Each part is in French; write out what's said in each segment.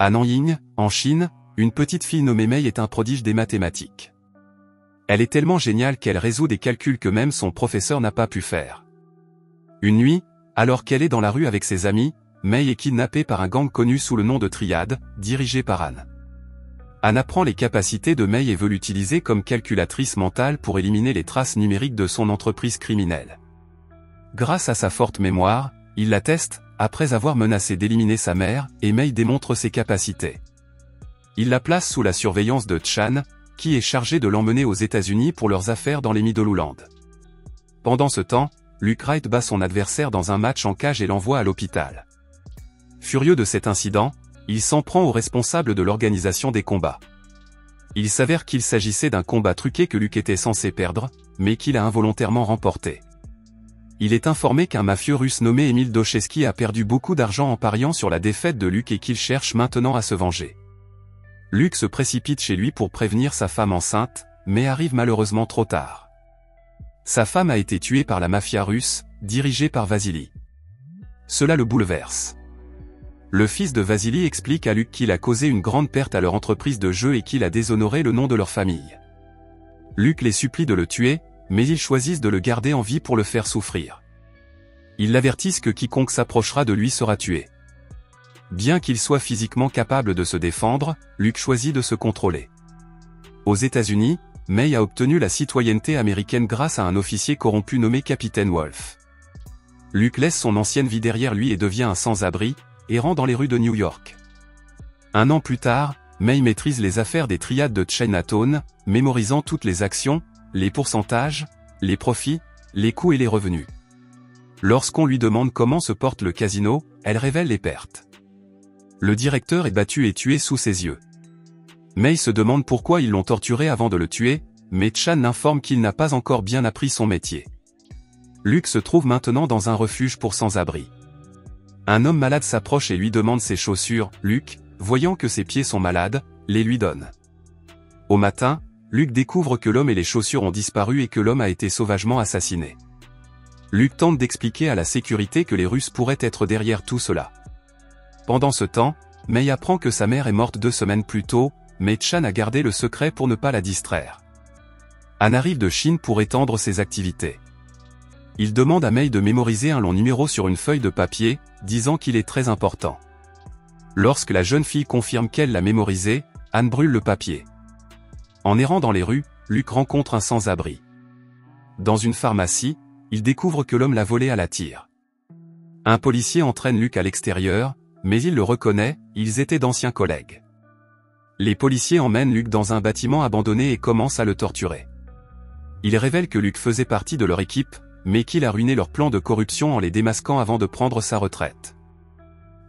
À Nanjing, en Chine, une petite fille nommée Mei est un prodige des mathématiques. Elle est tellement géniale qu'elle résout des calculs que même son professeur n'a pas pu faire. Une nuit, alors qu'elle est dans la rue avec ses amis, Mei est kidnappée par un gang connu sous le nom de Triade, dirigé par Anne. Anne apprend les capacités de Mei et veut l'utiliser comme calculatrice mentale pour éliminer les traces numériques de son entreprise criminelle. Grâce à sa forte mémoire, il la teste, après avoir menacé d'éliminer sa mère, et Mei démontre ses capacités. Il la place sous la surveillance de Chan, qui est chargé de l'emmener aux États-Unis pour leurs affaires dans les Midlothian. Pendant ce temps, Luke Wright bat son adversaire dans un match en cage et l'envoie à l'hôpital. Furieux de cet incident, il s'en prend aux responsables de l'organisation des combats. Il s'avère qu'il s'agissait d'un combat truqué que Luke était censé perdre, mais qu'il a involontairement remporté. Il est informé qu'un mafieux russe nommé Emil Dostoevsky a perdu beaucoup d'argent en pariant sur la défaite de Luke et qu'il cherche maintenant à se venger. Luke se précipite chez lui pour prévenir sa femme enceinte, mais arrive malheureusement trop tard. Sa femme a été tuée par la mafia russe, dirigée par Vasily. Cela le bouleverse. Le fils de Vasily explique à Luke qu'il a causé une grande perte à leur entreprise de jeu et qu'il a déshonoré le nom de leur famille. Luke les supplie de le tuer, mais ils choisissent de le garder en vie pour le faire souffrir. Ils l'avertissent que quiconque s'approchera de lui sera tué. Bien qu'il soit physiquement capable de se défendre, Luke choisit de se contrôler. Aux États-Unis, Mei a obtenu la citoyenneté américaine grâce à un officier corrompu nommé Capitaine Wolf. Luke laisse son ancienne vie derrière lui et devient un sans-abri, errant dans les rues de New York. Un an plus tard, Mei maîtrise les affaires des triades de Chinatown, mémorisant toutes les actions, les pourcentages, les profits, les coûts et les revenus. Lorsqu'on lui demande comment se porte le casino, elle révèle les pertes. Le directeur est battu et tué sous ses yeux. Mei se demande pourquoi ils l'ont torturé avant de le tuer, mais Chan l'informe qu'il n'a pas encore bien appris son métier. Luke se trouve maintenant dans un refuge pour sans-abri. Un homme malade s'approche et lui demande ses chaussures. Luke, voyant que ses pieds sont malades, les lui donne. Au matin, Luke découvre que l'homme et les chaussures ont disparu et que l'homme a été sauvagement assassiné. Luke tente d'expliquer à la sécurité que les Russes pourraient être derrière tout cela. Pendant ce temps, Mei apprend que sa mère est morte 2 semaines plus tôt, mais Chan a gardé le secret pour ne pas la distraire. Anne arrive de Chine pour étendre ses activités. Il demande à Mei de mémoriser un long numéro sur une feuille de papier, disant qu'il est très important. Lorsque la jeune fille confirme qu'elle l'a mémorisé, Anne brûle le papier. En errant dans les rues, Luke rencontre un sans-abri. Dans une pharmacie, il découvre que l'homme l'a volé à la tire. Un policier entraîne Luke à l'extérieur, mais il le reconnaît, ils étaient d'anciens collègues. Les policiers emmènent Luke dans un bâtiment abandonné et commencent à le torturer. Ils révèlent que Luke faisait partie de leur équipe, mais qu'il a ruiné leur plan de corruption en les démasquant avant de prendre sa retraite.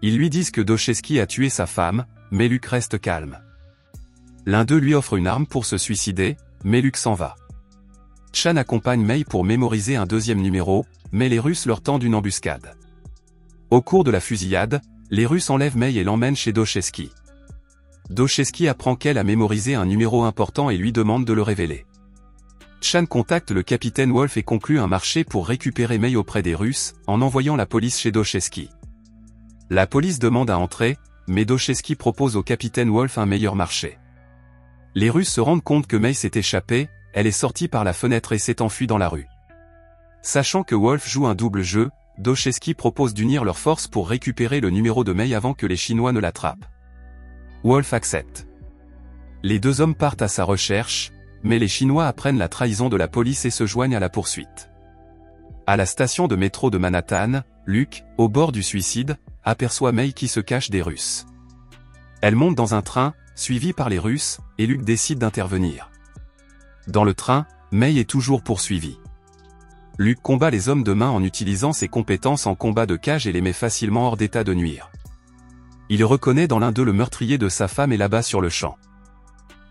Ils lui disent que Dostoevsky a tué sa femme, mais Luke reste calme. L'un d'eux lui offre une arme pour se suicider, mais Luke s'en va. Chan accompagne Mei pour mémoriser un 2e numéro, mais les Russes leur tendent une embuscade. Au cours de la fusillade, les Russes enlèvent Mei et l'emmènent chez Dostoevsky. Dostoevsky apprend qu'elle a mémorisé un numéro important et lui demande de le révéler. Chan contacte le capitaine Wolf et conclut un marché pour récupérer Mei auprès des Russes, en envoyant la police chez Dostoevsky. La police demande à entrer, mais Dostoevsky propose au capitaine Wolf un meilleur marché. Les Russes se rendent compte que Mei s'est échappée, elle est sortie par la fenêtre et s'est enfuie dans la rue. Sachant que Wolf joue un double jeu, Dostoevsky propose d'unir leurs forces pour récupérer le numéro de Mei avant que les Chinois ne l'attrapent. Wolf accepte. Les 2 hommes partent à sa recherche, mais les Chinois apprennent la trahison de la police et se joignent à la poursuite. À la station de métro de Manhattan, Luke, au bord du suicide, aperçoit Mei qui se cache des Russes. Elle monte dans un train, suivie par les Russes, et Luke décide d'intervenir. Dans le train, Mei est toujours poursuivie. Luke combat les hommes de main en utilisant ses compétences en combat de cage et les met facilement hors d'état de nuire. Il reconnaît dans l'un d'eux le meurtrier de sa femme et l'abat sur le champ.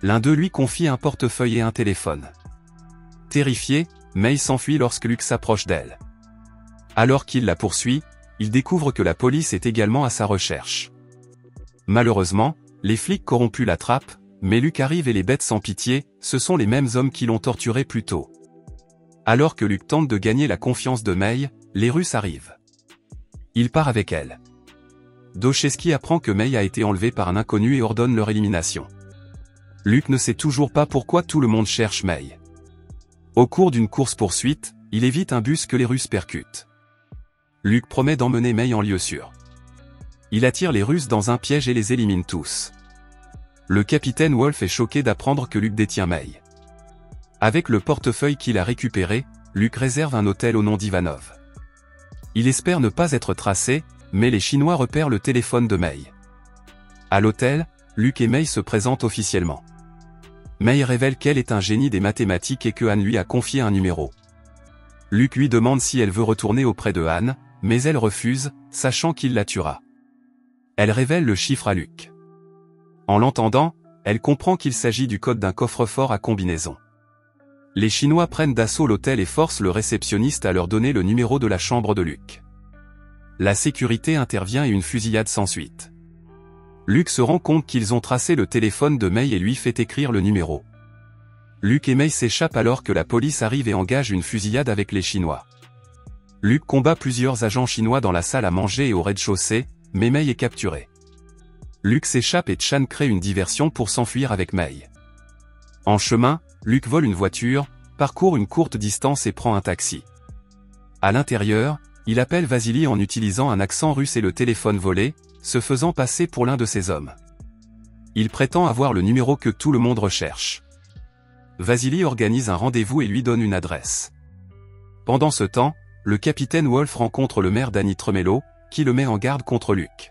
L'un d'eux lui confie un portefeuille et un téléphone. Terrifiée, Mei s'enfuit lorsque Luke s'approche d'elle. Alors qu'il la poursuit, il découvre que la police est également à sa recherche. Malheureusement, les flics corrompus l'attrapent, mais Luke arrive et les bête sans pitié, ce sont les mêmes hommes qui l'ont torturé plus tôt. Alors que Luke tente de gagner la confiance de Mei, les Russes arrivent. Il part avec elle. Dostoevsky apprend que May a été enlevée par un inconnu et ordonne leur élimination. Luke ne sait toujours pas pourquoi tout le monde cherche May. Au cours d'une course-poursuite, il évite un bus que les Russes percutent. Luke promet d'emmener May en lieu sûr. Il attire les Russes dans un piège et les élimine tous. Le capitaine Wolf est choqué d'apprendre que Luke détient May. Avec le portefeuille qu'il a récupéré, Luke réserve un hôtel au nom d'Ivanov. Il espère ne pas être tracé, mais les Chinois repèrent le téléphone de May. À l'hôtel, Luke et May se présentent officiellement. May révèle qu'elle est un génie des mathématiques et que Anne lui a confié un numéro. Luke lui demande si elle veut retourner auprès de Anne, mais elle refuse, sachant qu'il la tuera. Elle révèle le chiffre à Luke. En l'entendant, elle comprend qu'il s'agit du code d'un coffre-fort à combinaison. Les Chinois prennent d'assaut l'hôtel et forcent le réceptionniste à leur donner le numéro de la chambre de Luke. La sécurité intervient et une fusillade s'ensuit. Luke se rend compte qu'ils ont tracé le téléphone de May et lui fait écrire le numéro. Luke et May s'échappent alors que la police arrive et engage une fusillade avec les Chinois. Luke combat plusieurs agents chinois dans la salle à manger et au rez-de-chaussée, mais May est capturée. Luke s'échappe et Chan crée une diversion pour s'enfuir avec May. En chemin, Luke vole une voiture, parcourt une courte distance et prend un taxi. À l'intérieur, il appelle Vasily en utilisant un accent russe et le téléphone volé, se faisant passer pour l'un de ses hommes. Il prétend avoir le numéro que tout le monde recherche. Vasily organise un rendez-vous et lui donne une adresse. Pendant ce temps, le capitaine Wolf rencontre le maire Danny Tremello, qui le met en garde contre Luke.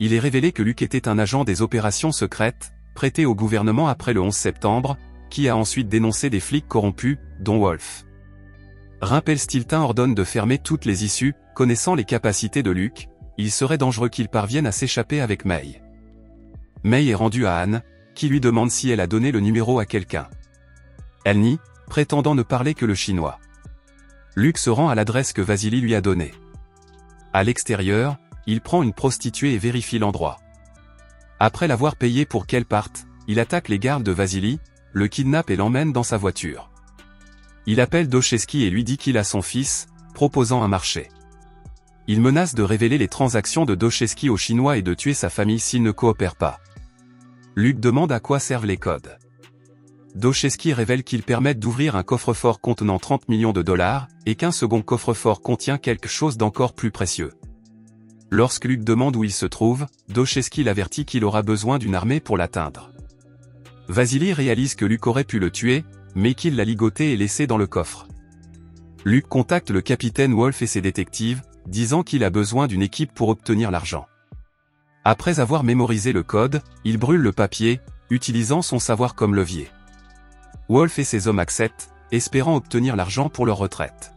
Il est révélé que Luke était un agent des opérations secrètes, prêté au gouvernement après le 11 septembre, qui a ensuite dénoncé des flics corrompus, dont Wolf. Rumpelstiltskin ordonne de fermer toutes les issues, connaissant les capacités de Luke, il serait dangereux qu'il parvienne à s'échapper avec May. May est rendue à Anne, qui lui demande si elle a donné le numéro à quelqu'un. Elle nie, prétendant ne parler que le chinois. Luke se rend à l'adresse que Vasily lui a donnée. À l'extérieur, il prend une prostituée et vérifie l'endroit. Après l'avoir payée pour qu'elle parte, il attaque les gardes de Vasily, le kidnappe et l'emmène dans sa voiture. Il appelle Dostoevsky et lui dit qu'il a son fils, proposant un marché. Il menace de révéler les transactions de Dostoevsky aux Chinois et de tuer sa famille s'il ne coopère pas. Luke demande à quoi servent les codes. Dostoevsky révèle qu'ils permettent d'ouvrir un coffre-fort contenant 30 millions de dollars, et qu'un second coffre-fort contient quelque chose d'encore plus précieux. Lorsque Luke demande où il se trouve, Dostoevsky l'avertit qu'il aura besoin d'une armée pour l'atteindre. Vasily réalise que Luke aurait pu le tuer, mais qu'il l'a ligoté et laissé dans le coffre. Luke contacte le capitaine Wolf et ses détectives, disant qu'il a besoin d'une équipe pour obtenir l'argent. Après avoir mémorisé le code, il brûle le papier, utilisant son savoir comme levier. Wolf et ses hommes acceptent, espérant obtenir l'argent pour leur retraite.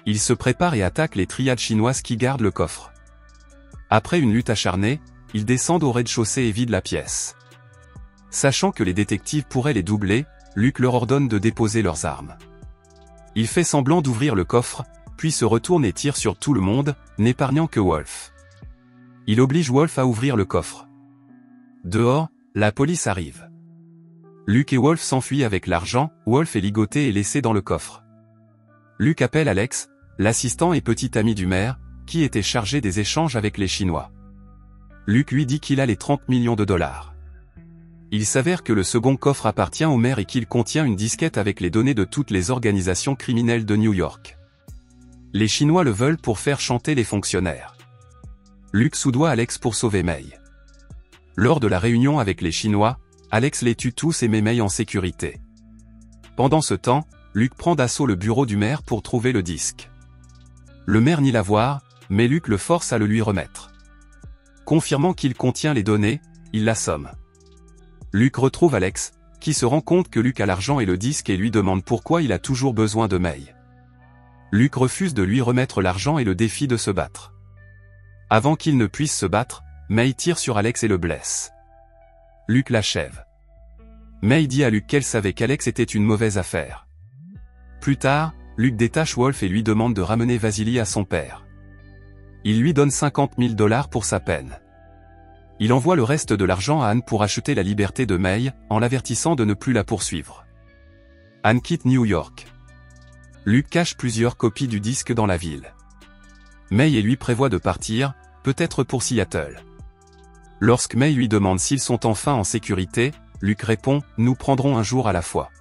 Ils se préparent et attaquent les triades chinoises qui gardent le coffre. Après une lutte acharnée, ils descendent au rez-de-chaussée et vident la pièce. Sachant que les détectives pourraient les doubler, Luke leur ordonne de déposer leurs armes. Il fait semblant d'ouvrir le coffre, puis se retourne et tire sur tout le monde, n'épargnant que Wolf. Il oblige Wolf à ouvrir le coffre. Dehors, la police arrive. Luke et Wolf s'enfuient avec l'argent, Wolf est ligoté et laissé dans le coffre. Luke appelle Alex, l'assistant et petit ami du maire, qui était chargé des échanges avec les Chinois. Luke lui dit qu'il a les 30 millions de dollars. Il s'avère que le second coffre appartient au maire et qu'il contient une disquette avec les données de toutes les organisations criminelles de New York. Les Chinois le veulent pour faire chanter les fonctionnaires. Luke soudoie Alex pour sauver May. Lors de la réunion avec les Chinois, Alex les tue tous et met May en sécurité. Pendant ce temps, Luke prend d'assaut le bureau du maire pour trouver le disque. Le maire nie l'avoir, mais Luke le force à le lui remettre. Confirmant qu'il contient les données, il l'assomme. Luke retrouve Alex, qui se rend compte que Luke a l'argent et le disque et lui demande pourquoi il a toujours besoin de May. Luke refuse de lui remettre l'argent et le défie de se battre. Avant qu'il ne puisse se battre, May tire sur Alex et le blesse. Luke l'achève. May dit à Luke qu'elle savait qu'Alex était une mauvaise affaire. Plus tard, Luke détache Wolf et lui demande de ramener Vasily à son père. Il lui donne 50 000 $ pour sa peine. Il envoie le reste de l'argent à Anne pour acheter la liberté de May, en l'avertissant de ne plus la poursuivre. Anne quitte New York. Luke cache plusieurs copies du disque dans la ville. May et lui prévoient de partir, peut-être pour Seattle. Lorsque May lui demande s'ils sont enfin en sécurité, Luke répond « Nous prendrons un jour à la fois. »